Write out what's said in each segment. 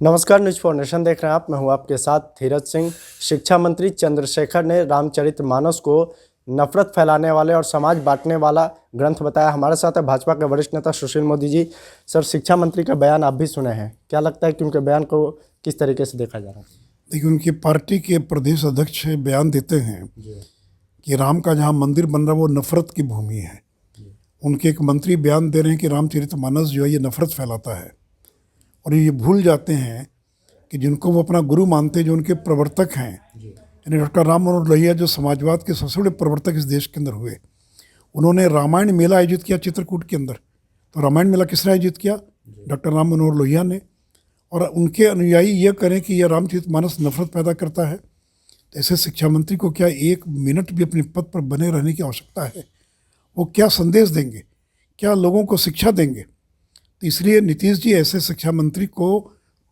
नमस्कार, news for nation देख रहे हैं आप। मैं हूं आपके साथ धीरज सिंह। शिक्षा मंत्री चंद्रशेखर ने रामचरितमानस को नफरत फैलाने वाले और समाज बांटने वाला ग्रंथ बताया। हमारे साथ है भाजपा के वरिष्ठ नेता सुशील मोदी जी। सर, शिक्षा मंत्री का बयान आप भी सुने हैं, क्या लगता है कि उनके बयान को किस तरीके से देखा जा रहा है? देखिए, उनकी पार्टी के प्रदेश अध्यक्ष बयान देते हैं कि राम का जहाँ मंदिर बन रहा है वो नफरत की भूमि है। उनके एक मंत्री बयान दे रहे हैं कि रामचरितमानस जो है ये नफरत फैलाता है, और ये भूल जाते हैं कि जिनको वो अपना गुरु मानते हैं, जो उनके प्रवर्तक हैं, यानी डॉक्टर राम मनोहर लोहिया, जो समाजवाद के सबसे बड़े प्रवर्तक इस देश के अंदर हुए, उन्होंने रामायण मेला आयोजित किया चित्रकूट के अंदर। तो रामायण मेला किसने आयोजित किया? डॉक्टर राम मनोहर लोहिया ने। और उनके अनुयायी ये करें कि यह रामचरितमानस नफरत पैदा करता है, तो ऐसे शिक्षा मंत्री को क्या एक मिनट भी अपने पद पर बने रहने की आवश्यकता है? वो क्या संदेश देंगे, क्या लोगों को शिक्षा देंगे? तो इसलिए नीतीश जी, ऐसे शिक्षा मंत्री को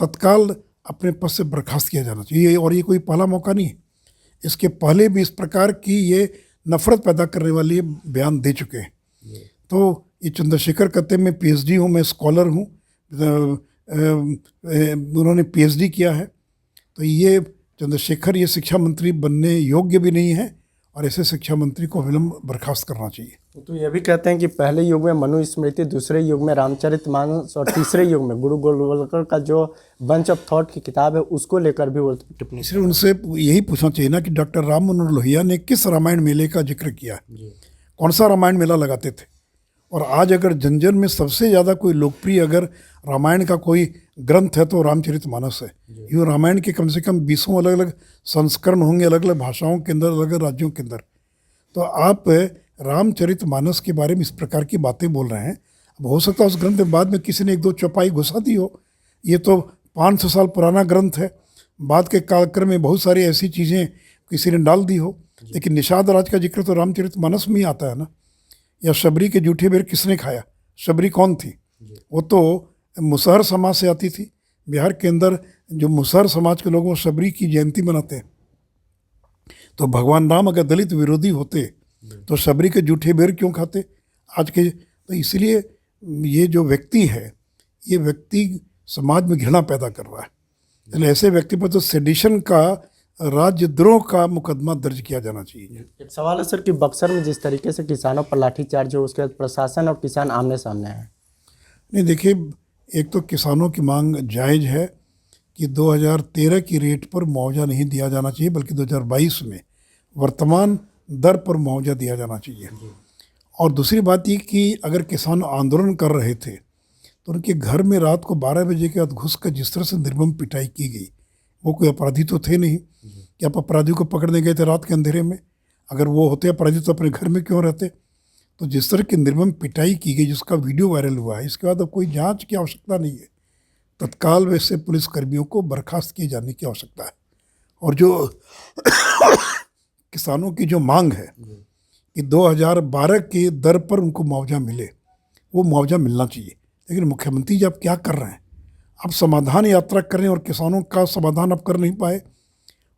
तत्काल अपने पद से बर्खास्त किया जाना चाहिए। और ये कोई पहला मौका नहीं है, इसके पहले भी इस प्रकार की ये नफरत पैदा करने वाली बयान दे चुके हैं। तो ये चंद्रशेखर कहते हैं मैं पीएचडी हूँ, मैं स्कॉलर हूँ, उन्होंने पीएचडी किया है। तो ये चंद्रशेखर ये शिक्षा मंत्री बनने योग्य भी नहीं है, और ऐसे शिक्षा मंत्री को विलंब बर्खास्त करना चाहिए। तो ये भी कहते हैं कि पहले युग में मनुस्मृति, दूसरे युग में रामचरितमानस और तीसरे युग में गुरु गोलवलकर का जो बंच ऑफ थॉट की किताब है उसको लेकर भी वो टिप्पणी। इसलिए उनसे यही पूछना चाहिए ना कि डॉक्टर राम मनोहर लोहिया ने किस रामायण मेले का जिक्र किया, कौन सा रामायण मेला लगाते थे? और आज अगर जन में सबसे ज़्यादा कोई लोकप्रिय अगर रामायण का कोई ग्रंथ है तो रामचरितमानस है। यूँ रामायण के कम से कम 20 अलग अलग संस्करण होंगे, अलग अलग भाषाओं के अंदर, अलग अलग राज्यों के अंदर। तो आप रामचरितमानस के बारे में इस प्रकार की बातें बोल रहे हैं। अब हो सकता है उस ग्रंथ में बाद में किसी ने एक दो चौपाई घुसा दी हो। ये तो 500 साल पुराना ग्रंथ है, बाद के कालक्रम में बहुत सारी ऐसी चीज़ें किसी ने डाल दी हो, लेकिन निषाद राज का जिक्र तो रामचरितमानस में ही आता है ना। या शबरी के जूठे बेर किसने खाया? शबरी कौन थी? वो तो मुसहर समाज से आती थी। बिहार के अंदर जो मुसहर समाज के लोग वो शबरी की जयंती मनाते हैं। तो भगवान राम अगर दलित विरोधी होते तो शबरी के जूठे बेर क्यों खाते आज के? तो इसलिए ये जो व्यक्ति है, ये व्यक्ति समाज में घृणा पैदा कर रहा है। इसलिए ऐसे व्यक्ति पर तो सेडिशन का, राज्यद्रोह का मुकदमा दर्ज किया जाना चाहिए। एक सवाल है सर कि बक्सर में जिस तरीके से किसानों पर लाठीचार्ज हो, उसके बाद प्रशासन और किसान आमने सामने हैं। नहीं, देखिए, एक तो किसानों की मांग जायज़ है कि 2013 की रेट पर मुआवजा नहीं दिया जाना चाहिए, बल्कि 2022 में वर्तमान दर पर मुआवजा दिया जाना चाहिए। और दूसरी बात ये कि अगर किसान आंदोलन कर रहे थे तो उनके घर में रात को 12 बजे के बाद घुस कर जिस तरह से निर्मम पिटाई की गई, वो कोई अपराधी तो थे नहीं कि आप अपराधी को पकड़ने गए थे रात के अंधेरे में। अगर वो होते अपराधी तो अपने घर में क्यों रहते? तो जिस तरह की निर्मम पिटाई की गई, जिसका वीडियो वायरल हुआ है, इसके बाद अब कोई जांच की आवश्यकता नहीं है। तत्काल वैसे पुलिसकर्मियों को बर्खास्त किए जाने की आवश्यकता है। और जो किसानों की जो मांग है कि 2012 के दर पर उनको मुआवजा मिले, वो मुआवजा मिलना चाहिए। लेकिन मुख्यमंत्री जी, आप क्या कर रहे हैं? आप समाधान यात्रा कर रहे हैं और किसानों का समाधान आप कर नहीं पाए।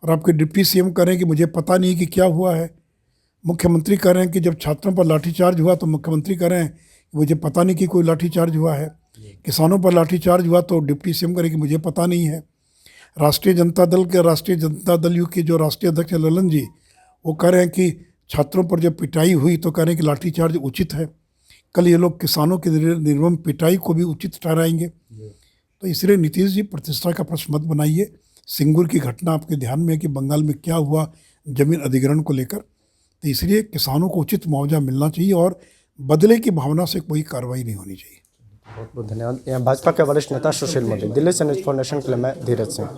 और आपके डिप्टी सीएम कह रहे हैं कि मुझे पता नहीं कि क्या हुआ है। मुख्यमंत्री कह रहे हैं कि जब छात्रों पर लाठीचार्ज हुआ तो मुख्यमंत्री कह रहे हैं कि मुझे पता नहीं कि कोई लाठीचार्ज हुआ है। किसानों पर लाठीचार्ज हुआ तो डिप्टी सीएम कह रहे हैं कि मुझे पता नहीं है। राष्ट्रीय जनता दल यू के जो राष्ट्रीय अध्यक्ष ललन जी, वो कह रहे हैं कि छात्रों पर जब पिटाई हुई तो कह रहे हैं कि लाठीचार्ज उचित है। कल ये लोग किसानों की निर्मम पिटाई को भी उचित ठहराएंगे। तो इसलिए नीतीश जी, प्रतिष्ठा का प्रश्न मत बनाइए। सिंगूर की घटना आपके ध्यान में है कि बंगाल में क्या हुआ जमीन अधिग्रहण को लेकर। तो इसलिए किसानों को उचित मुआवजा मिलना चाहिए और बदले की भावना से कोई कार्रवाई नहीं होनी चाहिए। बहुत बहुत धन्यवाद। यहाँ भाजपा के वरिष्ठ नेता सुशील मोदी। दिल्ली से न्यूज़ फॉर नेशन के लिए मैं धीरज सिंह।